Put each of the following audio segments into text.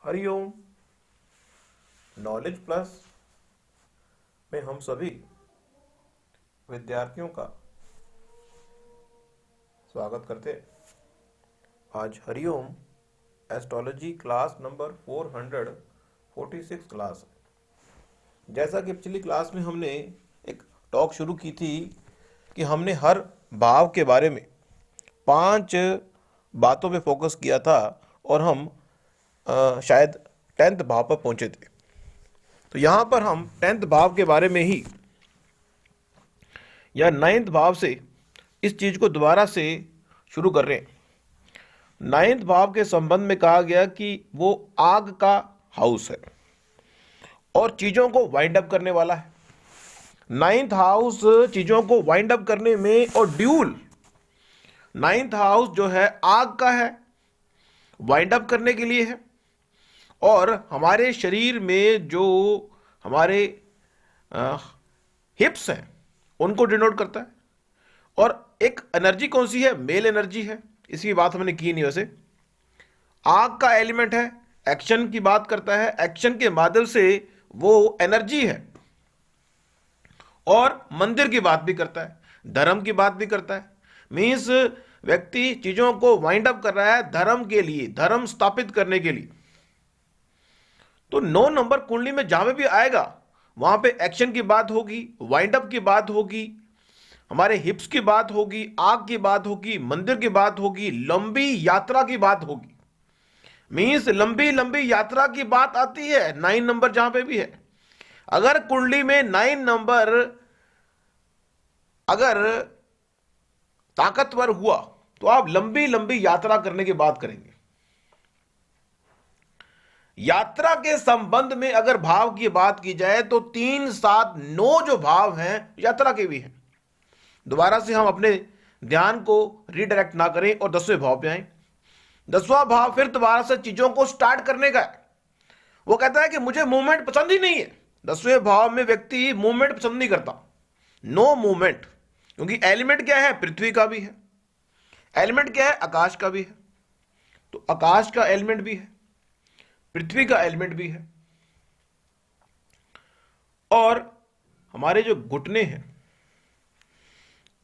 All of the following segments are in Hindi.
हरिओम। नॉलेज प्लस में हम सभी विद्यार्थियों का स्वागत करते हैं। आज Hariom astrology class number 446 class है। जैसा कि पिछली क्लास में हमने एक टॉक शुरू की थी कि हमने हर भाव के बारे में 5 बातों पे फोकस किया था और हम शायद 10th भाव पर पहुंचे थे। तो यहाँ पर हम 10th भाव के बारे में ही या 9th भाव से इस चीज को दोबारा से शुरू कर रहे हैं। 9th भाव के संबंध में कहा गया कि वो आग का हाउस है और चीजों को वाइंड अप करने वाला है। 9th हाउस चीजों को वाइंड अप करने में और ड्यूल 9th हाउस जो है आग का है, वाइंड अप करने के लिए है और हमारे शरीर में जो हमारे हिप्स हैं उनको डिनोट करता है। और एक एनर्जी कौन सी है? मेल एनर्जी है। इसकी बात हमने की नहीं वैसे। आग का एलिमेंट है, एक्शन की बात करता है, एक्शन के माध्यम से वो एनर्जी है और मंदिर की बात भी करता है, धर्म की बात भी करता है। मीन्स व्यक्ति चीजों को वाइंड अप कर रहा है धर्म के लिए, धर्म स्थापित करने के लिए। तो 9 नंबर कुंडली में जहां भी आएगा वहां पे एक्शन की बात होगी, वाइंड अप की बात होगी, हमारे हिप्स की बात होगी, आग की बात होगी, मंदिर की बात होगी, लंबी यात्रा की बात होगी। मीन्स लंबी लंबी यात्रा की बात आती है 9 नंबर जहां पे भी है। अगर कुंडली में 9 नंबर अगर ताकतवर हुआ तो आप लंबी लंबी यात्रा करने की बात करेंगे। यात्रा के संबंध में अगर भाव की बात की जाए तो 3, 7, 9 जो भाव हैं यात्रा के भी हैं। दोबारा से हम अपने ध्यान को रीडायरेक्ट ना करें और 10वें भाव पे आए। 10वां भाव फिर दोबारा से चीजों को स्टार्ट करने का है। वो कहता है कि मुझे मूवमेंट पसंद ही नहीं है। 10वें भाव में व्यक्ति मूवमेंट पसंद नहीं करता, नो मूवमेंट। क्योंकि एलिमेंट क्या है? पृथ्वी का भी है। एलिमेंट क्या है? आकाश का भी है। तो आकाश का एलिमेंट भी है, पृथ्वी का एलिमेंट भी है। और हमारे जो घुटने हैं,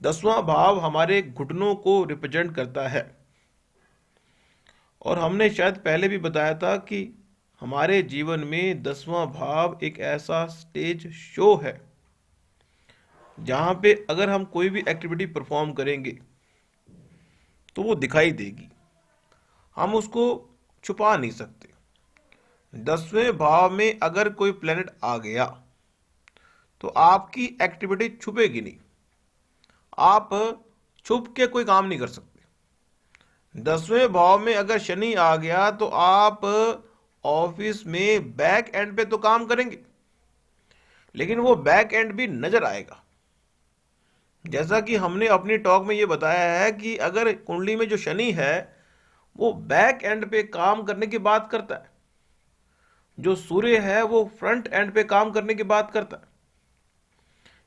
10वां भाव हमारे घुटनों को रिप्रेजेंट करता है। और हमने शायद पहले भी बताया था कि हमारे जीवन में 10वां भाव एक ऐसा स्टेज शो है जहां पे अगर हम कोई भी एक्टिविटी परफॉर्म करेंगे तो वो दिखाई देगी, हम उसको छुपा नहीं सकते। 10वें भाव में अगर कोई प्लेनेट आ गया तो आपकी एक्टिविटी छुपेगी नहीं, आप छुप के कोई काम नहीं कर सकते। 10वें भाव में अगर शनि आ गया तो आप ऑफिस में बैक एंड पे तो काम करेंगे, लेकिन वो बैक एंड भी नजर आएगा। जैसा कि हमने अपनी टॉक में ये बताया है कि अगर कुंडली में जो शनि है वो बैक एंड पे काम करने की बात करता है, जो सूर्य है वो फ्रंट एंड पे काम करने की बात करता है।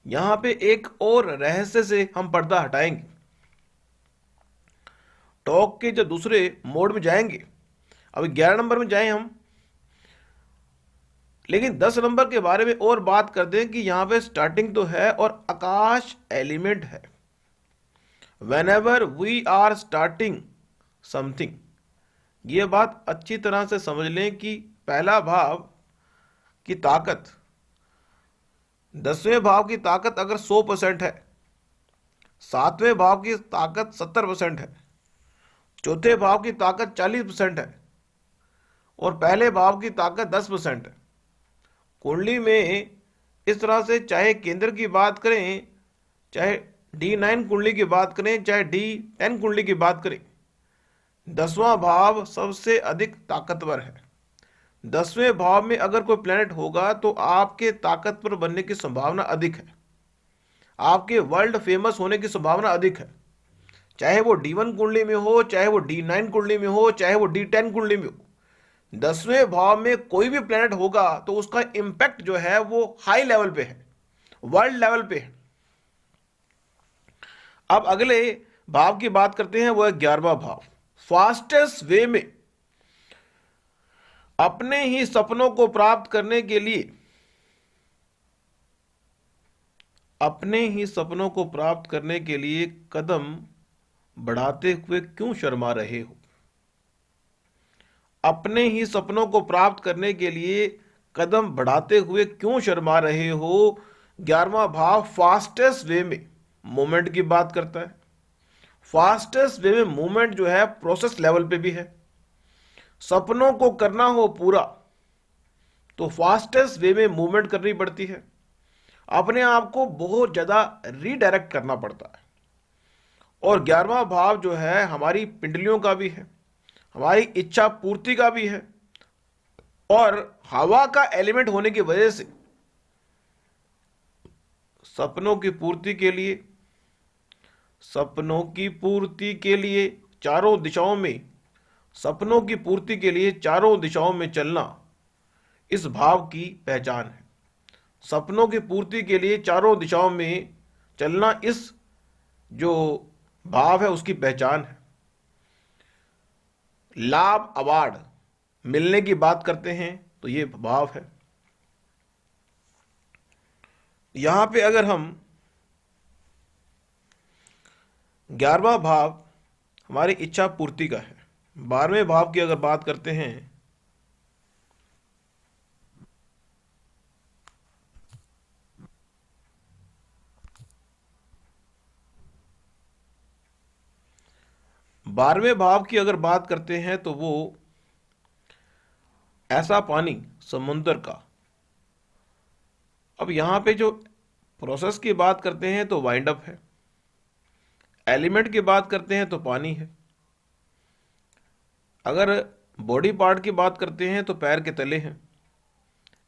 यहां पे एक और रहस्य से हम पर्दा हटाएंगे, टॉक के जो दूसरे मोड में जाएंगे। अभी 11 नंबर में जाएं हम, लेकिन 10 नंबर के बारे में और बात कर दें कि यहां पे स्टार्टिंग तो है और आकाश एलिमेंट है। Whenever we are starting something, ये बात अच्छी तरह से समझ लें कि पहला भाव की ताकत, 10वें भाव की ताकत अगर 100% है, 7वें भाव की ताकत 70% है, चौथे भाव की ताकत 40% है और पहले भाव की ताकत 10% है। कुंडली में इस तरह से चाहे केंद्र की बात करें, चाहे D9 कुंडली की बात करें, चाहे D10 कुंडली की बात करें, 10वां भाव सबसे अधिक ताकतवर है। 10वें भाव में अगर कोई प्लेनेट होगा तो आपके ताकतवर बनने की संभावना अधिक है, आपके वर्ल्ड फेमस होने की संभावना अधिक है। चाहे वो D1 कुंडली में हो, चाहे वो D9 कुंडली में हो, चाहे वो D10 कुंडली में हो, 10वें भाव में कोई भी प्लेनेट होगा तो उसका इंपैक्ट जो है वो हाई लेवल पे है, वर्ल्ड लेवल पे है। अब अगले भाव की बात करते हैं, वो है 11वां भाव। फास्टेस्ट वे में अपने ही सपनों को प्राप्त करने के लिए, अपने ही सपनों को प्राप्त करने के लिए कदम बढ़ाते हुए क्यों शर्मा रहे हो? अपने ही सपनों को प्राप्त करने के लिए कदम बढ़ाते हुए क्यों शर्मा रहे हो? 11वां भाव फास्टेस्ट वे में मूवमेंट की बात करता है। फास्टेस्ट वे में मूवमेंट जो है प्रोसेस लेवल पे भी है। सपनों को करना हो पूरा तो फास्टेस्ट वे में मूवमेंट करनी पड़ती है, अपने आप को बहुत ज़्यादा रीडायरेक्ट करना पड़ता है। और 11वां भाव जो है हमारी पिंडलियों का भी है, हमारी इच्छा पूर्ति का भी है, और हवा का एलिमेंट होने की वजह से सपनों की पूर्ति के लिए, सपनों की पूर्ति के लिए चारों दिशाओं में, सपनों की पूर्ति के लिए चारों दिशाओं में चलना इस भाव की पहचान है। सपनों की पूर्ति के लिए चारों दिशाओं में चलना इस जो भाव है उसकी पहचान है। लाभ अवार्ड मिलने की बात करते हैं तो ये भाव है। यहां पे अगर हम 11वां भाव हमारी इच्छा पूर्ति का है, 12वें भाव की अगर बात करते हैं 12वें भाव की अगर बात करते हैं तो वो ऐसा पानी समुद्र का। अब यहां पे जो प्रोसेस की बात करते हैं तो वाइंड अप है, एलिमेंट की बात करते हैं तो पानी है, अगर बॉडी पार्ट की बात करते हैं तो पैर के तले हैं,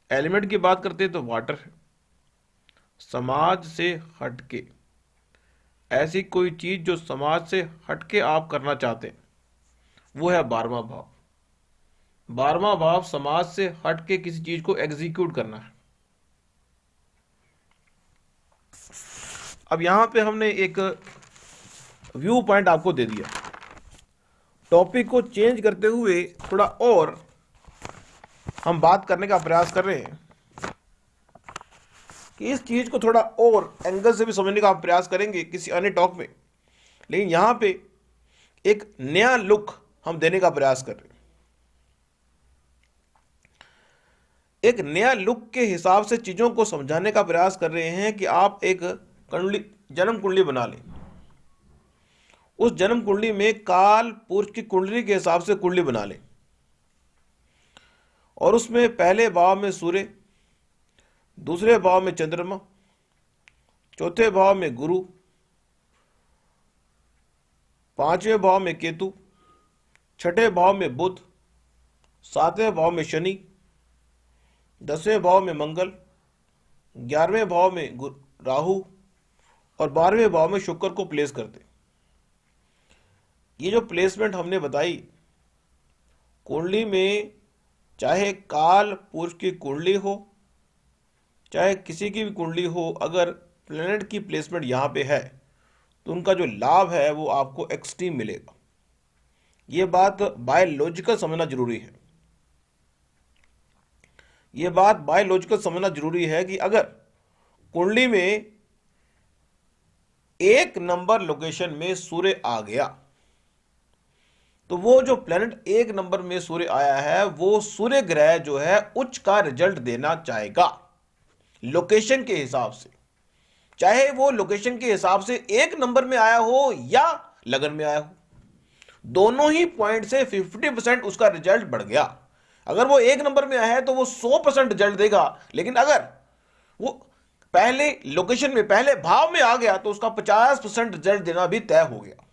एलिमेंट की बात करते हैं तो वाटर है। समाज से हटके ऐसी कोई चीज जो समाज से हटके आप करना चाहते हैं वो है 12वां भाव। 12वां भाव समाज से हटके किसी चीज को एग्जीक्यूट करना है। अब यहां पे हमने एक व्यू पॉइंट आपको दे दिया, टॉपिक को चेंज करते हुए थोड़ा और हम बात करने का प्रयास कर रहे हैं कि इस चीज को थोड़ा और एंगल से भी समझने का प्रयास करेंगे किसी अन्य टॉक में, लेकिन यहां पे एक नया लुक हम देने का प्रयास कर रहे हैं। एक नया लुक के हिसाब से चीजों को समझाने का प्रयास कर रहे हैं कि आप एक कुंडली, जन्म कुंडली बना लें। उस जन्म कुंडली में काल पुरुष की कुंडली के हिसाब से कुंडली बना लें, और उसमें पहले भाव में सूर्य, दूसरे भाव में चंद्रमा, चौथे भाव में गुरु, पांचवें भाव में केतु, छठे भाव में बुध, सातवें भाव में शनि, 10वें भाव में मंगल, 11वें भाव में राहु और 12वें भाव में शुक्र को प्लेस कर दें। ये जो प्लेसमेंट हमने बताई कुंडली में, चाहे काल पुरुष की कुंडली हो चाहे किसी की भी कुंडली हो, अगर प्लेनेट की प्लेसमेंट यहां पे है तो उनका जो लाभ है वो आपको एक्सट्रीम मिलेगा। ये बात बायोलॉजिकल समझना जरूरी है। ये बात बायोलॉजिकल समझना जरूरी है कि अगर कुंडली में 1 नंबर लोकेशन में सूर्य आ गया तो वो जो प्लेनेट 1 नंबर में सूर्य आया है वो सूर्य ग्रह जो है उच्च का रिजल्ट देना चाहेगा लोकेशन के हिसाब से, चाहे वो लोकेशन के हिसाब से 1 नंबर में आया हो या लगन में आया हो। दोनों ही पॉइंट से 50% उसका रिजल्ट बढ़ गया। अगर वो 1 नंबर में आया है तो वो 100% रिजल्ट देगा, लेकिन अगर वो पहले लोकेशन में पहले भाव में आ गया तो उसका 50% रिजल्ट देना भी तय हो गया।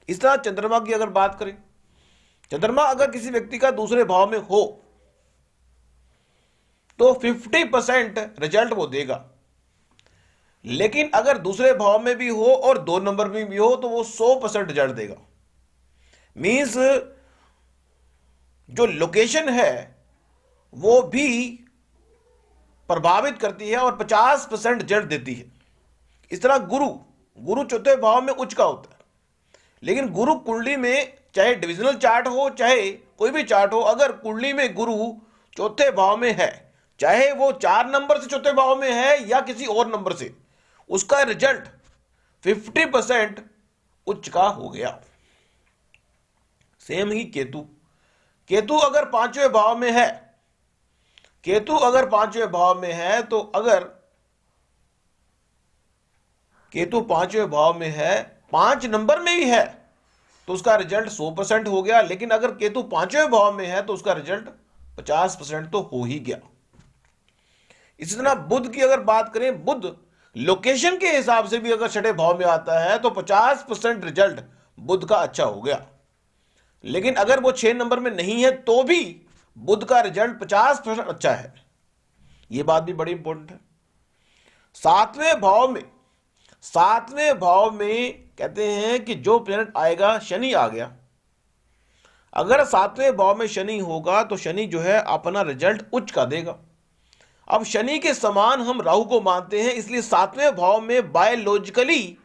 इस तरह चंद्रमा की अगर बात करें, चंद्रमा अगर किसी व्यक्ति का दूसरे भाव में हो तो 50% रिजल्ट वो देगा, लेकिन अगर दूसरे भाव में भी हो और 2 नंबर में भी हो तो वो 100% रिजल्ट देगा। मींस जो लोकेशन है वो भी प्रभावित करती है और 50% रिजल्ट देती है। इस तरह गुरु चौथे भाव में उच्च का होता है, लेकिन गुरु कुंडली में चाहे डिविजनल चार्ट हो चाहे कोई भी चार्ट हो, अगर कुंडली में गुरु चौथे भाव में है, चाहे वो 4 नंबर से चौथे भाव में है या किसी और नंबर से, उसका रिजल्ट 50% उच्च का हो गया। सेम ही केतु, केतु अगर 5वें भाव में है, केतु अगर 5वें भाव में है, तो अगर केतु 5वें भाव में है, 5 नंबर में ही है, तो उसका रिजल्ट 100% हो गया। लेकिन अगर केतु 5वें भाव में है तो उसका रिजल्ट 50% तो हो ही गया। इसी तरह बुध की अगर बात करें, बुध लोकेशन के हिसाब से भी अगर 6ठे भाव में आता है तो 50% रिजल्ट बुध का अच्छा हो गया। लेकिन अगर वो 6 नंबर में नहीं है तो भी बुध का रिजल्ट 50% अच्छा है। यह बात भी बड़ी इंपॉर्टेंट है। 7वें भाव में, 7वें भाव में कहते हैं कि जो प्लैनेट आएगा, शनि आ गया, अगर 7वें भाव में शनि होगा तो शनि जो है अपना रिजल्ट उच्च का देगा। अब शनि के समान हम राहु को मानते हैं, इसलिए 7वें भाव में बायोलॉजिकली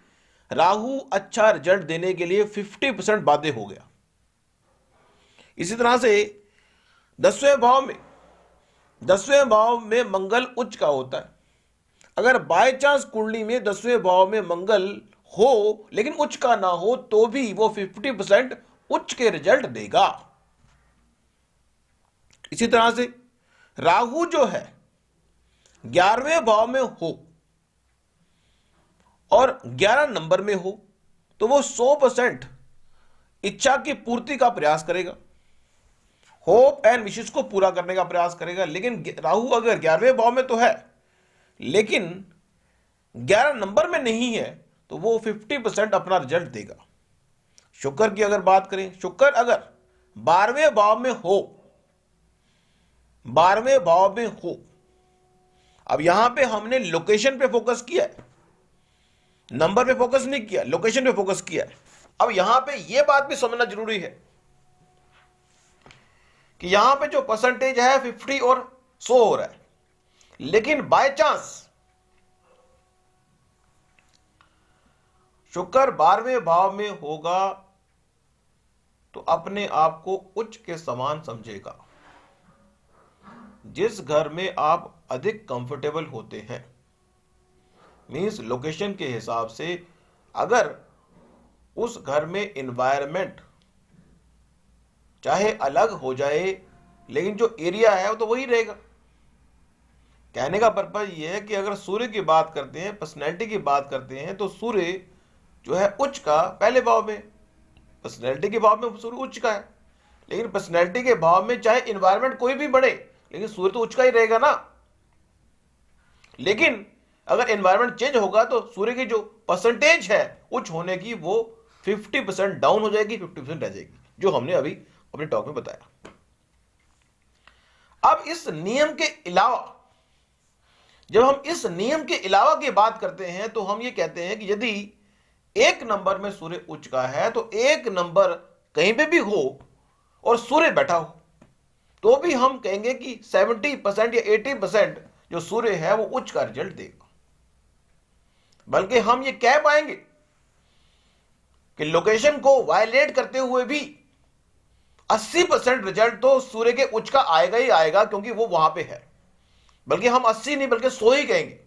राहु अच्छा रिजल्ट देने के लिए 50% बाध्य हो गया। इसी तरह से 10वें भाव में, 10वें भाव में मंगल उच्च का होता है। अगर बाय चांस कुंडली में 10वें भाव में मंगल हो लेकिन उच्च का ना हो तो भी वो 50% उच्च के रिजल्ट देगा। इसी तरह से राहु जो है 11वें भाव में हो और 11 नंबर में हो तो वो 100% इच्छा की पूर्ति का प्रयास करेगा, होप एंड विशेष को पूरा करने का प्रयास करेगा। लेकिन राहु अगर 11वें भाव में तो है लेकिन 11 नंबर में नहीं है तो वो 50% अपना रिजल्ट देगा। शुक्र की अगर बात करें, शुक्र अगर 12वें भाव में हो, 12वें भाव में हो, अब यहां पे हमने लोकेशन पे फोकस किया है, नंबर पे फोकस नहीं किया, लोकेशन पे फोकस किया है। अब यहां पे यह बात भी समझना जरूरी है कि यहां पे जो परसेंटेज है 50 और 100 हो रहा है, लेकिन बाय चांस शुक्र 12वें भाव में होगा तो अपने आप को उच्च के समान समझेगा। जिस घर में आप अधिक कंफर्टेबल होते हैं, मींस लोकेशन के हिसाब से, अगर उस घर में एनवायरनमेंट चाहे अलग हो जाए लेकिन जो एरिया है वो तो वही रहेगा। कहने का पर्पज ये है कि अगर सूर्य की बात करते हैं, पर्सनैलिटी की बात करते हैं, तो सूर्य जो है उच्च का पहले भाव में, पर्सनैलिटी के भाव में सूर्य उच्च का है। लेकिन पर्सनैलिटी के भाव में चाहे एनवायरनमेंट कोई भी बढ़े लेकिन सूर्य तो उच्च का ही रहेगा ना। लेकिन अगर एनवायरनमेंट चेंज होगा तो सूर्य की जो परसेंटेज है उच्च होने की वो 50% डाउन हो जाएगी, 50% रह जाएगी, जो हमने अभी अपने टॉक में बताया। अब इस नियम के अलावा, जब हम इस नियम के अलावा की बात करते हैं तो हम ये कहते हैं कि यदि 1 नंबर में सूर्य उच्च का है तो 1 नंबर कहीं पे भी हो और सूर्य बैठा हो तो भी हम कहेंगे कि 70% या 80% जो सूर्य है वो उच्च का रिजल्ट देगा। बल्कि हम ये कह पाएंगे कि लोकेशन को वायलेट करते हुए भी 80% रिजल्ट तो सूर्य के उच्च का आएगा ही आएगा, क्योंकि वो वहां पे है। बल्कि हम 80 नहीं बल्कि 100 ही कहेंगे।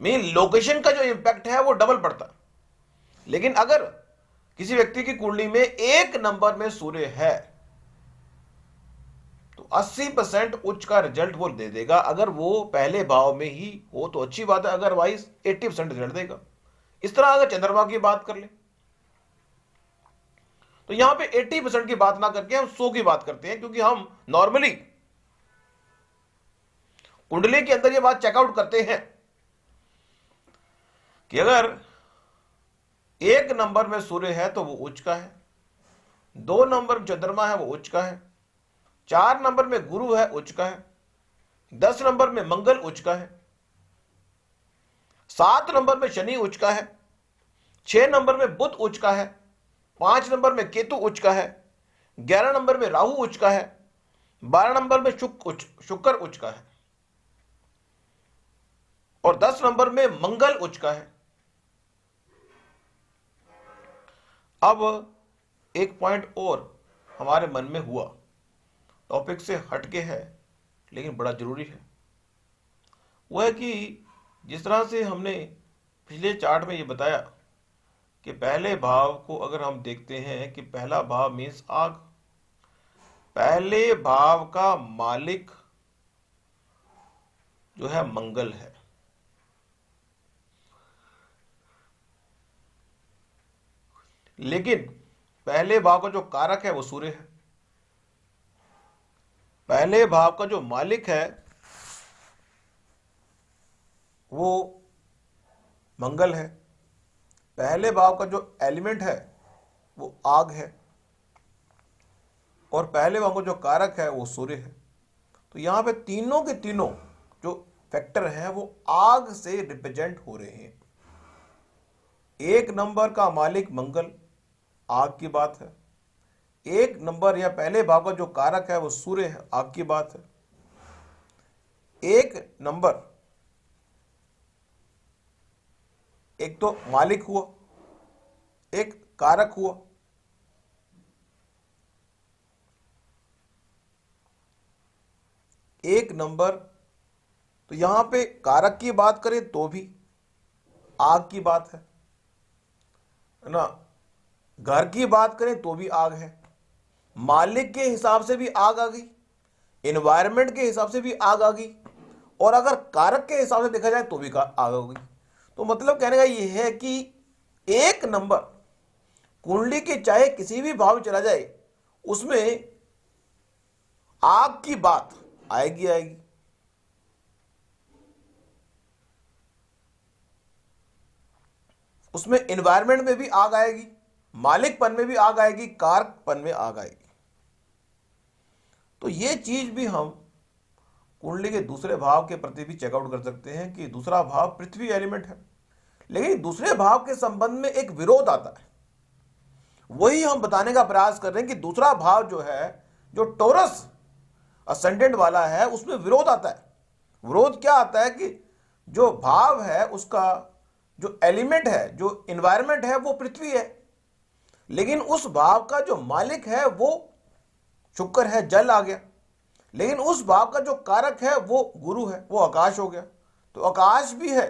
मीन लोकेशन का जो इंपैक्ट है वो डबल पड़ता है। लेकिन अगर किसी व्यक्ति की कुंडली में 1 नंबर में सूर्य है तो 80% उच्च का रिजल्ट वो दे देगा। अगर वो पहले भाव में ही हो तो अच्छी बात है, अदरवाइज 80% रिजल्ट देगा। इस तरह अगर चंद्रमा की बात कर ले तो यहां पे 80% की बात ना करके हम 100 की बात करते हैं, क्योंकि हम नॉर्मली कुंडली के अंदर ये बात चेकआउट करते हैं कि अगर 1 नंबर में सूर्य है तो वो उच्च का है, 2 नंबर में चंद्रमा है वो उच्च का है, 4 नंबर में गुरु है उच्च का है, 10 नंबर में मंगल उच्च का है, 7 नंबर में शनि उच्च का है, 6 नंबर में बुध उच्च का है, 5 नंबर में केतु उच्च का है, 11 नंबर में राहु उच्च का है, 12 नंबर में शुक्र उच्च का है और 10 नंबर में मंगल उच्च का है। अब एक पॉइंट और हमारे मन में हुआ टॉपिक से हटके है लेकिन बड़ा जरूरी है। वो है कि जिस तरह से हमने पिछले चार्ट में ये बताया कि पहले भाव को अगर हम देखते हैं कि पहला भाव मीन्स आग, पहले भाव का मालिक जो है मंगल है। लेकिन पहले भाव का जो कारक है वो सूर्य है। पहले भाव का जो मालिक है वो मंगल है। पहले भाव का जो एलिमेंट है वो आग है और पहले भाव का जो कारक है वो सूर्य है। तो यहां पे तीनों के तीनों जो फैक्टर हैं वो आग से रिप्रेजेंट हो रहे हैं। एक नंबर का मालिक मंगल, आग की बात है। एक नंबर या पहले भाव का जो कारक है वो सूर्य है, आग की बात है। एक नंबर, एक तो मालिक हुआ, एक कारक हुआ। एक नंबर, तो यहां पे कारक की बात करें तो भी आग की बात है ना। घर की बात करें तो भी आग है। मालिक के हिसाब से भी आग आ गई, एनवायरनमेंट के हिसाब से भी आग आ गई, और अगर कारक के हिसाब से देखा जाए तो भी आग आ गई। तो मतलब कहने का यह है कि एक नंबर कुंडली के चाहे किसी भी भाव में चला जाए उसमें आग की बात आएगी आएगी। उसमें एनवायरनमेंट में भी आग आएगी, मालिकपन में भी आग आएगी, कारकपन में आग आएगी। तो ये चीज भी हम कुंडली के दूसरे भाव के प्रति भी चेकआउट कर सकते हैं कि दूसरा भाव पृथ्वी एलिमेंट है, लेकिन दूसरे भाव के संबंध में एक विरोध आता है। वही हम बताने का प्रयास कर रहे हैं कि दूसरा भाव जो है, जो टोरस असेंडेंट वाला है, उसमें विरोध आता है। विरोध क्या आता है कि जो भाव है उसका जो एलिमेंट है, जो एनवायरनमेंट है वो पृथ्वी है, लेकिन उस भाव का जो मालिक है वो शुक्र है, जल आ गया। लेकिन उस भाव का जो कारक है वो गुरु है, वो आकाश हो गया। तो आकाश भी है।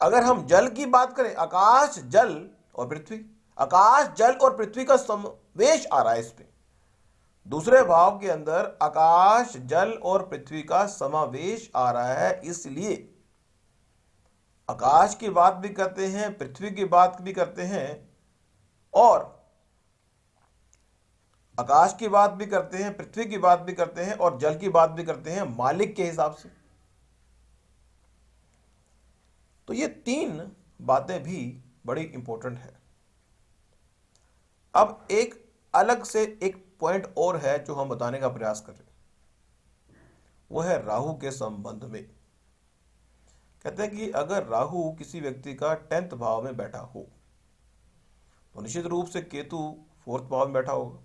अगर हम जल की बात करें, आकाश, जल और पृथ्वी, आकाश, जल और पृथ्वी का समावेश आ रहा है इसमें। दूसरे भाव के अंदर आकाश, जल और पृथ्वी का समावेश आ रहा है, इसलिए आकाश की बात भी करते हैं, पृथ्वी की बात भी करते हैं, और आकाश की बात भी करते हैं, पृथ्वी की बात भी करते हैं, और जल की बात भी करते हैं मालिक के हिसाब से। तो ये तीन बातें भी बड़ी इंपॉर्टेंट है। अब एक अलग से एक पॉइंट और है जो हम बताने का प्रयास कर रहे हैं, वो है राहु के संबंध में। कहते हैं कि अगर राहु किसी व्यक्ति का 10th भाव में बैठा हो तो निश्चित रूप से केतु 4th भाव में बैठा होगा।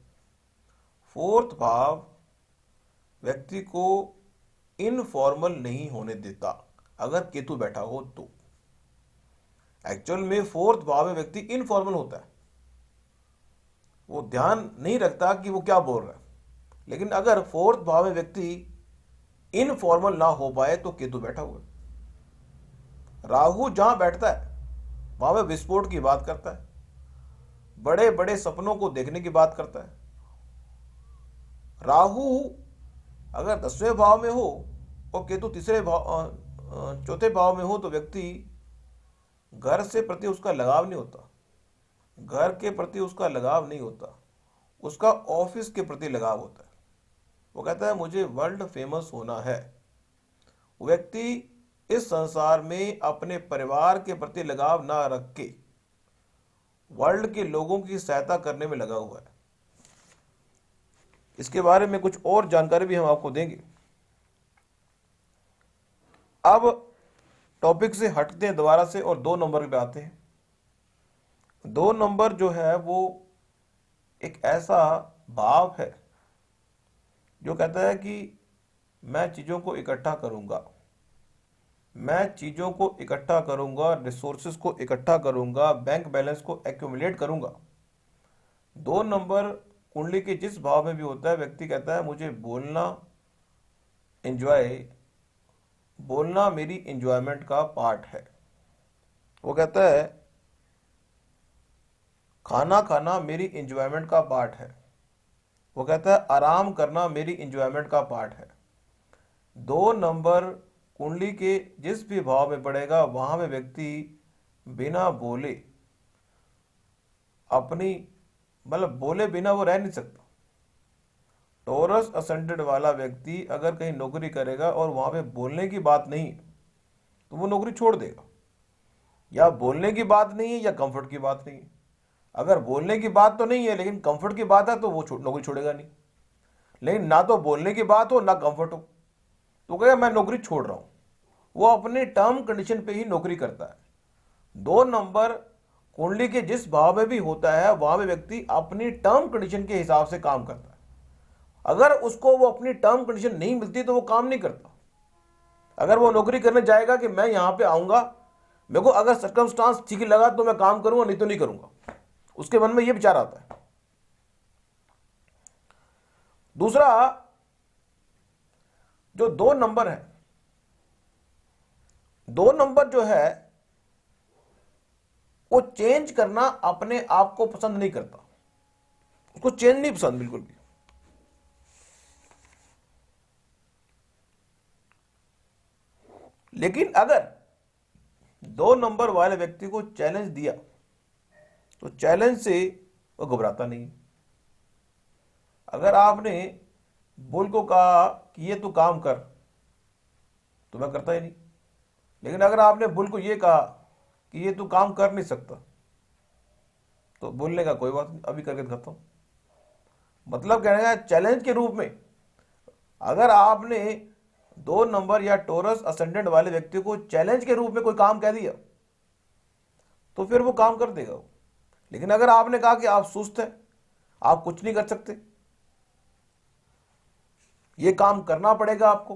4th भाव व्यक्ति को इनफॉर्मल नहीं होने देता अगर केतु बैठा हो तो। एक्चुअल में 4th भाव में व्यक्ति इनफॉर्मल होता है, वो ध्यान नहीं रखता कि वो क्या बोल रहा है। लेकिन अगर 4th भाव में व्यक्ति इनफॉर्मल ना हो पाए तो केतु बैठा हुआ है। राहु जहां बैठता है वहां वह विस्फोट की बात करता है, बड़े बड़े सपनों को देखने की बात करता है। राहु अगर 10वें भाव में हो और केतु चौथे भाव में हो तो व्यक्ति घर से प्रति उसका लगाव नहीं होता, घर के प्रति उसका लगाव नहीं होता, उसका ऑफिस के प्रति लगाव होता है। वो कहता है मुझे वर्ल्ड फेमस होना है। व्यक्ति इस संसार में अपने परिवार के प्रति लगाव ना रख के वर्ल्ड के लोगों की सहायता करने में लगा हुआ है। इसके बारे में कुछ और जानकारी भी हम आपको देंगे। अब टॉपिक से हटते हैं दोबारा से और 2 नंबर पे आते हैं। 2 नंबर जो है वो एक ऐसा भाव है जो कहता है कि मैं चीज़ों को इकट्ठा करूंगा, मैं चीज़ों को इकट्ठा करूंगा, रिसोर्सेज को इकट्ठा करूंगा, बैंक बैलेंस को एक्यूमुलेट करूंगा। 2 नंबर कुंडली के जिस भाव में भी होता है, व्यक्ति कहता है मुझे एंजॉय बोलना मेरी एंजॉयमेंट का पार्ट है। वो कहता है खाना खाना मेरी एंजॉयमेंट का पार्ट है। वो कहता है आराम करना मेरी एंजॉयमेंट का पार्ट है। 2 नंबर कुंडली के जिस भी भाव में पड़ेगा वहां में व्यक्ति बिना बोले अपनी मतलब बोले बिना वो रह नहीं सकता। टोरस असेंडेंट वाला व्यक्ति अगर कहीं नौकरी करेगा और वहां पे बोलने की बात नहीं है तो वो नौकरी छोड़ देगा। या बोलने की बात नहीं है या कंफर्ट की बात नहीं है। अगर बोलने की बात तो नहीं है लेकिन कंफर्ट की बात है तो वो नौकरी छोड़ेगा नहीं। लेकिन ना तो बोलने की बात हो ना कंफर्ट हो तो कहेगा मैं नौकरी छोड़ रहा हूं। वो अपने टर्म कंडीशन पे ही नौकरी करता है। 2 नंबर कुंडली के जिस भाव में भी होता है वहां में व्यक्ति अपनी टर्म कंडीशन के हिसाब से काम करता है। अगर उसको वो अपनी टर्म कंडीशन नहीं मिलती तो वो काम नहीं करता। अगर वो नौकरी करने जाएगा कि मैं यहां पे आऊंगा, मेरे को अगर सर्कमस्टांस ठीक लगा तो मैं काम करूंगा, नहीं तो नहीं करूंगा, उसके मन में ये विचार आता है। दूसरा, जो 2 नंबर है, 2 नंबर जो है वो चेंज करना अपने आप को पसंद नहीं करता। उसको चेंज नहीं पसंद बिल्कुल भी। लेकिन अगर 2 नंबर वाले व्यक्ति को चैलेंज दिया तो चैलेंज से वो घबराता नहीं। अगर आपने बुल को कहा कि ये तू काम कर तो मैं करता ही नहीं। लेकिन अगर आपने बुल को ये कहा कि ये तू काम कर नहीं सकता तो बोलने का कोई बात नहीं, अभी करके दिखाता हूं। मतलब कहने का चैलेंज के रूप में अगर आपने 2 नंबर या टोरस असेंडेंट वाले व्यक्ति को चैलेंज के रूप में कोई काम कह दिया तो फिर वो काम कर देगा। लेकिन अगर आपने कहा कि आप सुस्त हैं, आप कुछ नहीं कर सकते, ये काम करना पड़ेगा आपको,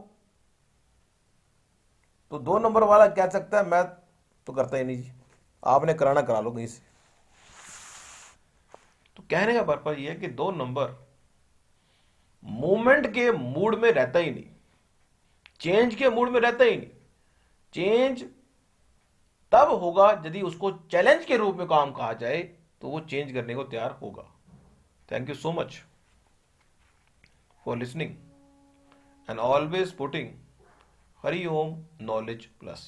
तो 2 नंबर वाला कह सकता है मैं तो करता ही नहीं जी, आपने कराना करा लो कहीं से। तो कहने का पर्पज ये है कि 2 नंबर मूवमेंट के मूड में रहता ही नहीं, चेंज के मूड में रहता ही नहीं। चेंज तब होगा यदि उसको चैलेंज के रूप में काम कहा जाए तो वो चेंज करने को तैयार होगा। Thank you so much for listening and always putting Hari Om knowledge plus.